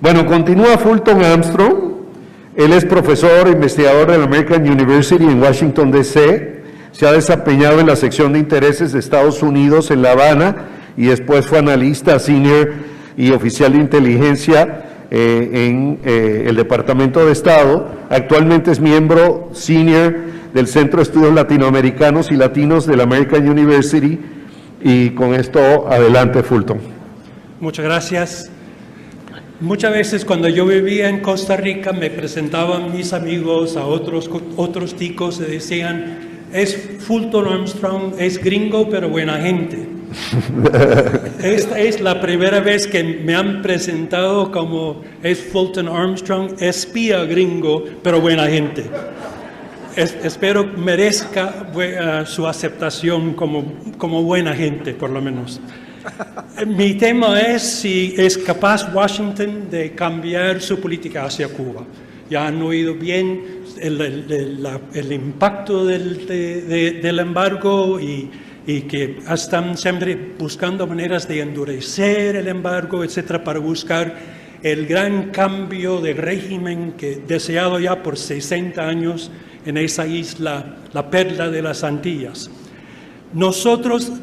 Bueno, continúa Fulton Armstrong. Él es profesor e investigador de la American University en Washington, D.C. Se ha desempeñado en la sección de intereses de Estados Unidos en La Habana y después fue analista senior y oficial de inteligencia en el Departamento de Estado. Actualmente es miembro senior del Centro de Estudios Latinoamericanos y Latinos de la American University. Y con esto, adelante, Fulton. Muchas gracias. Muchas veces cuando yo vivía en Costa Rica me presentaban mis amigos a otros ticos y decían, es Fulton Armstrong, es gringo pero buena gente. Esta es la primera vez que me han presentado como es Fulton Armstrong, espía gringo pero buena gente. Espero merezca su aceptación como buena gente, por lo menos. Mi tema es si es capaz Washington de cambiar su política hacia Cuba. Ya han oído bien el impacto del embargo y que están siempre buscando maneras de endurecer el embargo, etcétera, para buscar el gran cambio de régimen que deseado ya por 60 años en esa isla, la perla de las Antillas.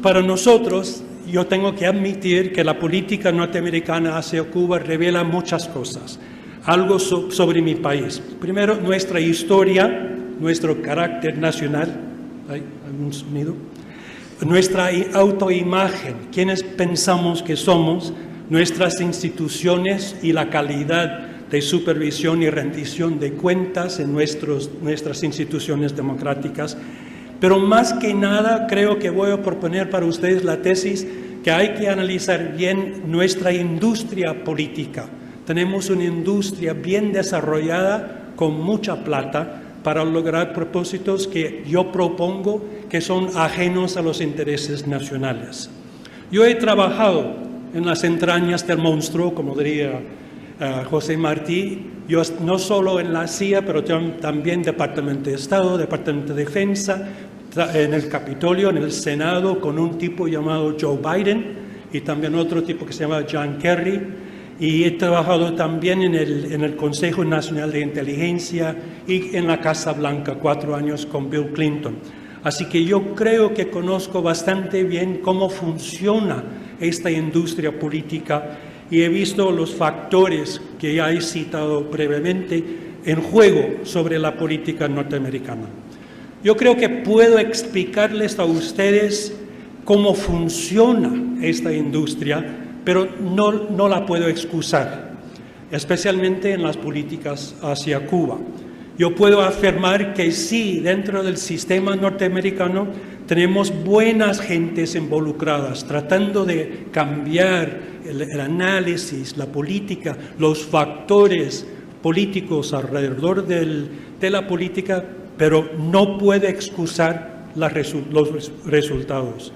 Para nosotros, yo tengo que admitir que la política norteamericana hacia Cuba revela muchas cosas. Algo sobre mi país. Primero, nuestra historia, nuestro carácter nacional. ¿Hay algún sonido? Nuestra autoimagen, quienes pensamos que somos, nuestras instituciones y la calidad de supervisión y rendición de cuentas en nuestras instituciones democráticas. Pero más que nada, creo que voy a proponer para ustedes la tesis que hay que analizar bien nuestra industria política. Tenemos una industria bien desarrollada, con mucha plata, para lograr propósitos que yo propongo que son ajenos a los intereses nacionales. Yo he trabajado en las entrañas del monstruo, como diría José Martí, yo no solo en la CIA, pero también Departamento de Estado, Departamento de Defensa, en el Capitolio, en el Senado, con un tipo llamado Joe Biden y también otro tipo que se llama John Kerry. Y he trabajado también en el Consejo Nacional de Inteligencia y en la Casa Blanca 4 años con Bill Clinton. Así que yo creo que conozco bastante bien cómo funciona esta industria política y he visto los factores que ya he citado brevemente en juego sobre la política norteamericana. Yo creo que puedo explicarles a ustedes cómo funciona esta industria, pero no la puedo excusar, especialmente en las políticas hacia Cuba. Yo puedo afirmar que sí, dentro del sistema norteamericano tenemos buenas gentes involucradas, tratando de cambiar el análisis, la política, los factores políticos alrededor de la política, pero no puede excusar los resultados.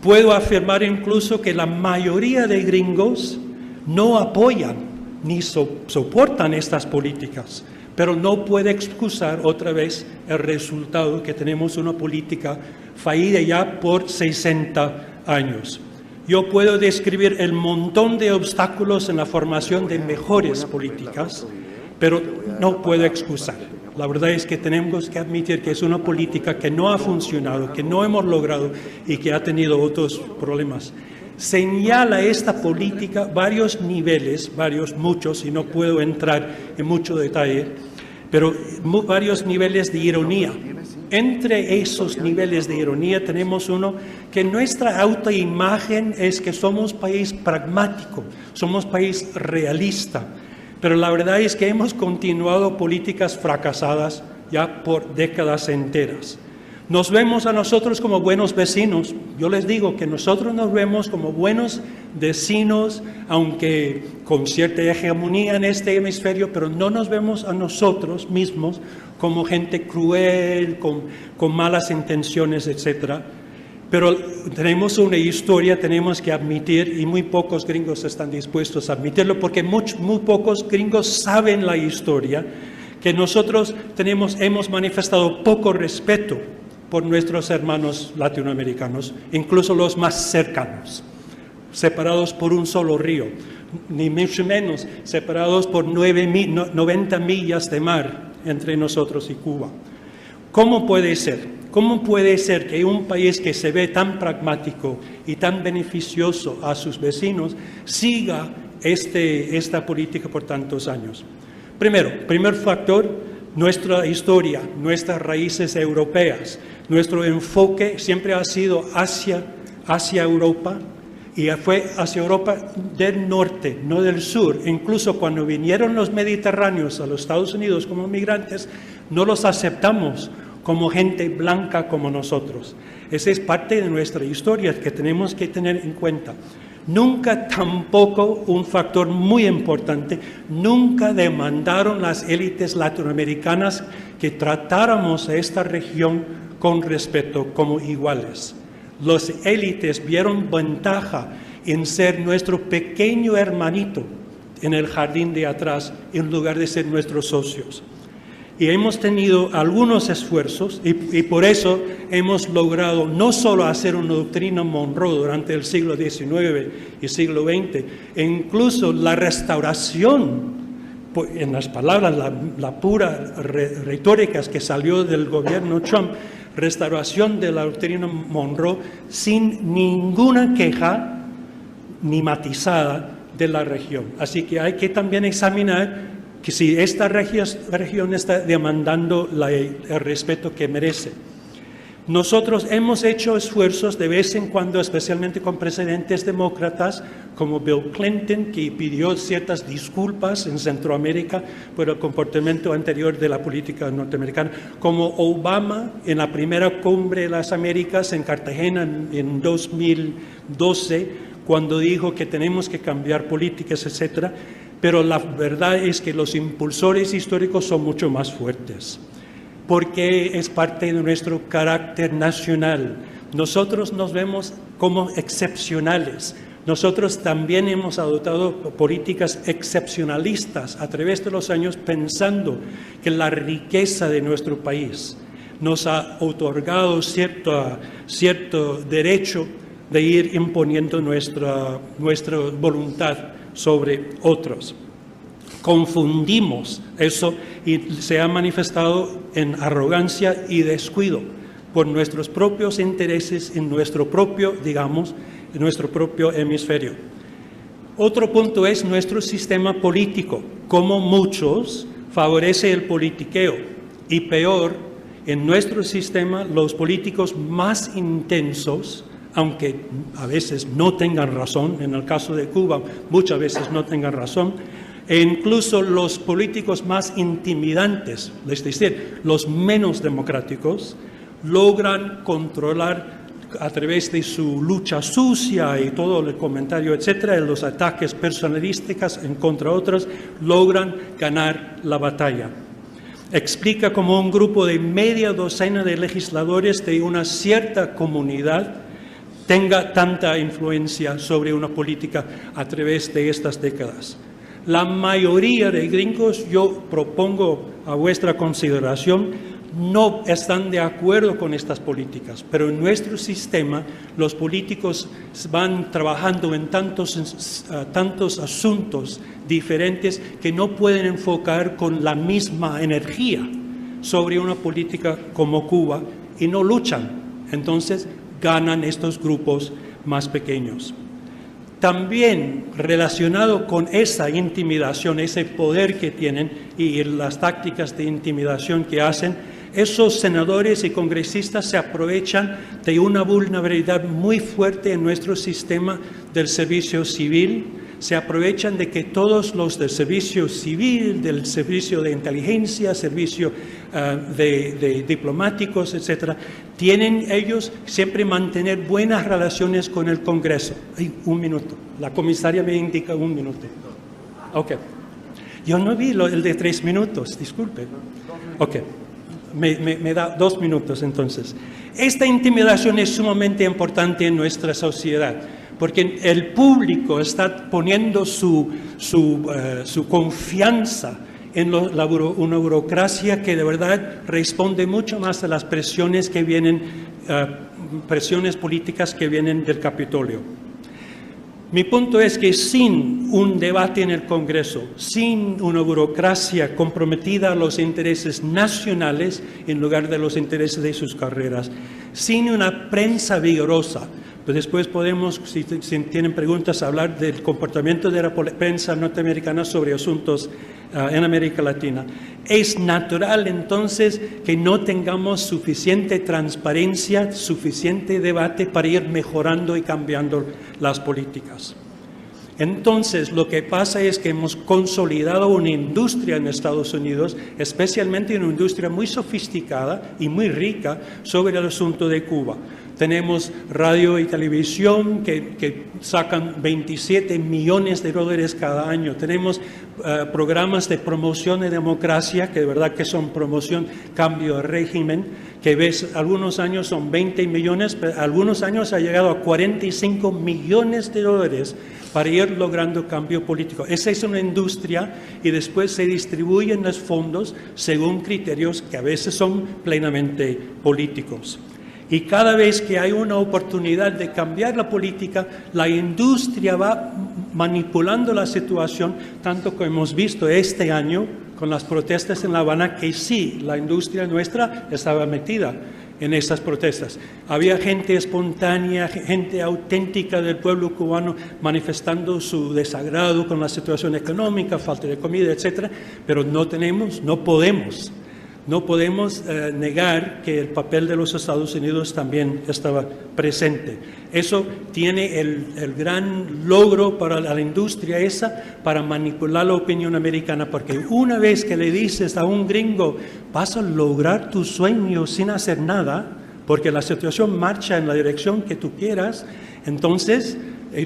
Puedo afirmar incluso que la mayoría de gringos no apoyan ni soportan estas políticas, pero no puede excusar otra vez el resultado que tenemos una política fallida ya por 60 años. Yo puedo describir el montón de obstáculos en la formación de mejores políticas, pero no puedo excusar. La verdad es que tenemos que admitir que es una política que no ha funcionado, que no hemos logrado y que ha tenido otros problemas. Señala esta política varios niveles, muchos, y no puedo entrar en mucho detalle, pero varios niveles de ironía. Entre esos niveles de ironía tenemos uno que nuestra autoimagen es que somos país pragmático, somos país realista. Pero la verdad es que hemos continuado políticas fracasadas ya por décadas enteras. Nos vemos a nosotros como buenos vecinos. Yo les digo que nosotros nos vemos como buenos vecinos, aunque con cierta hegemonía en este hemisferio, pero no nos vemos a nosotros mismos como gente cruel, con malas intenciones, etcétera. Pero tenemos una historia, tenemos que admitir, y muy pocos gringos están dispuestos a admitirlo, porque muy pocos gringos saben la historia, que nosotros hemos manifestado poco respeto por nuestros hermanos latinoamericanos, incluso los más cercanos, separados por un solo río. ni mucho menos separados por 90 millas de mar entre nosotros y Cuba. ¿Cómo puede ser? ¿Cómo puede ser que un país que se ve tan pragmático y tan beneficioso a sus vecinos siga esta política por tantos años? Primer factor, nuestra historia, nuestras raíces europeas. Nuestro enfoque siempre ha sido hacia Europa, y fue hacia Europa del norte, no del sur. Incluso cuando vinieron los mediterráneos a los Estados Unidos como migrantes, no los aceptamos como gente blanca como nosotros. Esa es parte de nuestra historia que tenemos que tener en cuenta. Nunca tampoco, un factor muy importante, nunca demandaron las élites latinoamericanas que tratáramos a esta región con respeto como iguales. Las élites vieron ventaja en ser nuestro pequeño hermanito en el jardín de atrás en lugar de ser nuestros socios. Y hemos tenido algunos esfuerzos y por eso hemos logrado no solo hacer una doctrina Monroe durante el siglo XIX y siglo XX, e incluso la restauración, en las palabras, la pura retórica que salió del gobierno Trump, restauración de la doctrina Monroe sin ninguna queja ni matizada de la región. Así que hay que también examinar que si esta región está demandando el respeto que merece. Nosotros hemos hecho esfuerzos de vez en cuando, especialmente con presidentes demócratas como Bill Clinton, que pidió ciertas disculpas en Centroamérica por el comportamiento anterior de la política norteamericana, como Obama en la primera cumbre de las Américas en Cartagena en 2012, cuando dijo que tenemos que cambiar políticas, etcétera. Pero la verdad es que los impulsores históricos son mucho más fuertes, porque es parte de nuestro carácter nacional. Nosotros nos vemos como excepcionales. Nosotros también hemos adoptado políticas excepcionalistas a través de los años, pensando que la riqueza de nuestro país nos ha otorgado cierto derecho de ir imponiendo nuestra voluntad sobre otros. Confundimos eso y se ha manifestado en arrogancia y descuido por nuestros propios intereses en nuestro propio, en nuestro propio hemisferio. Otro punto es nuestro sistema político, como muchos favorece el politiqueo y peor, en nuestro sistema los políticos más intensos, aunque a veces no tengan razón, en el caso de Cuba muchas veces no tengan razón, e incluso los políticos más intimidantes, es decir, los menos democráticos, logran controlar a través de su lucha sucia y todo el comentario, etcétera, los ataques personalísticos en contra otros, logran ganar la batalla. Explica cómo un grupo de media docena de legisladores de una cierta comunidad tenga tanta influencia sobre una política a través de estas décadas. La mayoría de gringos, yo propongo a vuestra consideración, no están de acuerdo con estas políticas, pero en nuestro sistema los políticos van trabajando en tantos asuntos diferentes que no pueden enfocar con la misma energía sobre una política como Cuba y no luchan. Entonces, ganan estos grupos más pequeños. También relacionado con esa intimidación, ese poder que tienen y las tácticas de intimidación que hacen, esos senadores y congresistas se aprovechan de una vulnerabilidad muy fuerte en nuestro sistema del servicio civil, se aprovechan de que todos los del servicio civil, del servicio de inteligencia, servicio de diplomáticos, etcétera, tienen ellos siempre mantener buenas relaciones con el Congreso. Ay, un minuto. La comisaria me indica un minuto. Ok. Yo no vi el de 3 minutos, disculpe. Ok. Me da 2 minutos entonces. Esta intimidación es sumamente importante en nuestra sociedad, porque el público está poniendo su confianza en una burocracia que de verdad responde mucho más a las presiones que vienen, presiones políticas que vienen del Capitolio. Mi punto es que sin un debate en el Congreso, sin una burocracia comprometida a los intereses nacionales en lugar de los intereses de sus carreras, sin una prensa vigorosa, pues después podemos, si tienen preguntas, hablar del comportamiento de la prensa norteamericana sobre asuntos en América Latina. Es natural entonces que no tengamos suficiente transparencia, suficiente debate para ir mejorando y cambiando las políticas. Entonces, lo que pasa es que hemos consolidado una industria en Estados Unidos, especialmente una industria muy sofisticada y muy rica sobre el asunto de Cuba. Tenemos radio y televisión que sacan 27 millones de dólares cada año. Tenemos programas de promoción de democracia, que de verdad que son promoción, cambio de régimen, que ves, algunos años son 20 millones, pero algunos años ha llegado a 45 millones de dólares para ir logrando cambio político. Esa es una industria y después se distribuyen los fondos según criterios que a veces son plenamente políticos. Y cada vez que hay una oportunidad de cambiar la política, la industria va manipulando la situación, tanto como hemos visto este año con las protestas en La Habana, que sí, la industria nuestra estaba metida en esas protestas. Había gente espontánea, gente auténtica del pueblo cubano manifestando su desagrado con la situación económica, falta de comida, etcétera, pero no podemos negar que el papel de los Estados Unidos también estaba presente. Eso tiene el gran logro para la industria esa, para manipular la opinión americana, porque una vez que le dices a un gringo, vas a lograr tu sueño sin hacer nada, porque la situación marcha en la dirección que tú quieras, entonces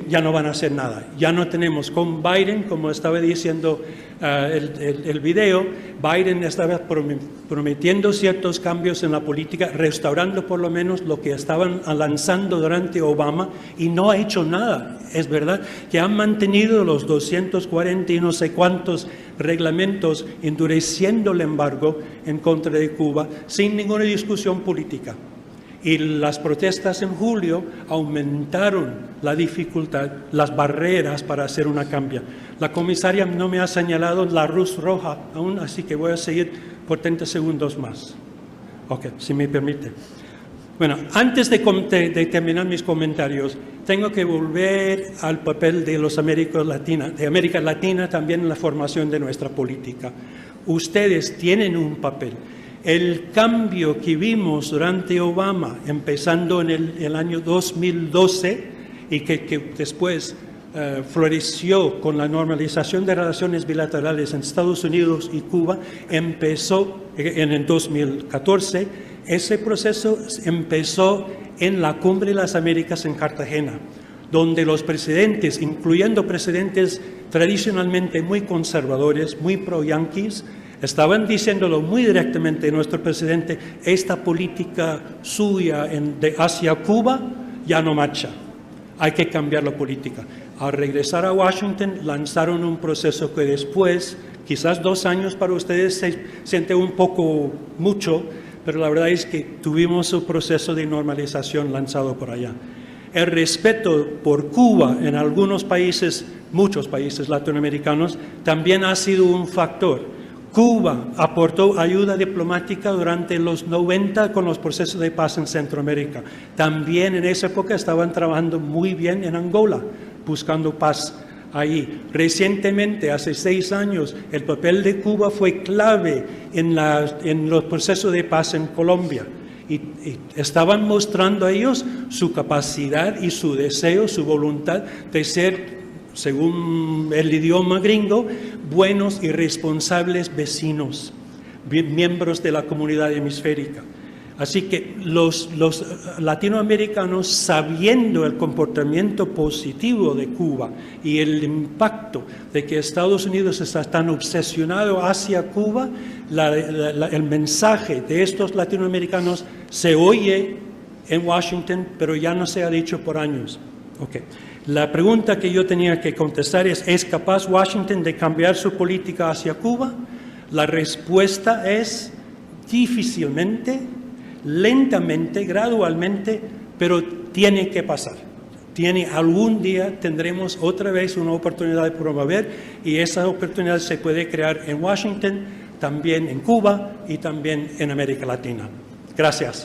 ya no van a hacer nada. Ya no tenemos con Biden, como estaba diciendo el video, Biden estaba prometiendo ciertos cambios en la política, restaurando por lo menos lo que estaban lanzando durante Obama, y no ha hecho nada. Es verdad que han mantenido los 240 y no sé cuántos reglamentos, endureciendo el embargo en contra de Cuba, sin ninguna discusión política. Y las protestas en julio aumentaron la dificultad, las barreras para hacer una cambio. La comisaria no me ha señalado la luz roja aún, así que voy a seguir por 30 segundos más. Ok, si me permite. Bueno, antes de terminar mis comentarios, tengo que volver al papel de América Latina también en la formación de nuestra política. Ustedes tienen un papel. El cambio que vimos durante Obama, empezando en el año 2012 y que después floreció con la normalización de relaciones bilaterales en Estados Unidos y Cuba, empezó en el 2014. Ese proceso empezó en la Cumbre de las Américas en Cartagena, donde los presidentes, incluyendo presidentes tradicionalmente muy conservadores, muy pro-yanquis, estaban diciéndolo muy directamente a nuestro presidente: esta política suya hacia Cuba ya no marcha, hay que cambiar la política. Al regresar a Washington lanzaron un proceso que después, quizás 2 años para ustedes se siente un poco mucho, pero la verdad es que tuvimos un proceso de normalización lanzado por allá. El respeto por Cuba en algunos países, muchos países latinoamericanos, también ha sido un factor. Cuba aportó ayuda diplomática durante los 90 con los procesos de paz en Centroamérica. También en esa época estaban trabajando muy bien en Angola, buscando paz ahí. Recientemente, hace 6 años, el papel de Cuba fue clave en los procesos de paz en Colombia. Y estaban mostrando a ellos su capacidad y su deseo, su voluntad de ser, según el idioma gringo, buenos y responsables vecinos, miembros de la comunidad hemisférica. Así que los latinoamericanos, sabiendo el comportamiento positivo de Cuba y el impacto de que Estados Unidos está tan obsesionado hacia Cuba, el mensaje de estos latinoamericanos se oye en Washington, pero ya no se ha dicho por años. Okay. La pregunta que yo tenía que contestar ¿es capaz Washington de cambiar su política hacia Cuba? La respuesta es difícilmente, lentamente, gradualmente, pero tiene que pasar. algún día tendremos otra vez una oportunidad de promover, y esa oportunidad se puede crear en Washington, también en Cuba y también en América Latina. Gracias.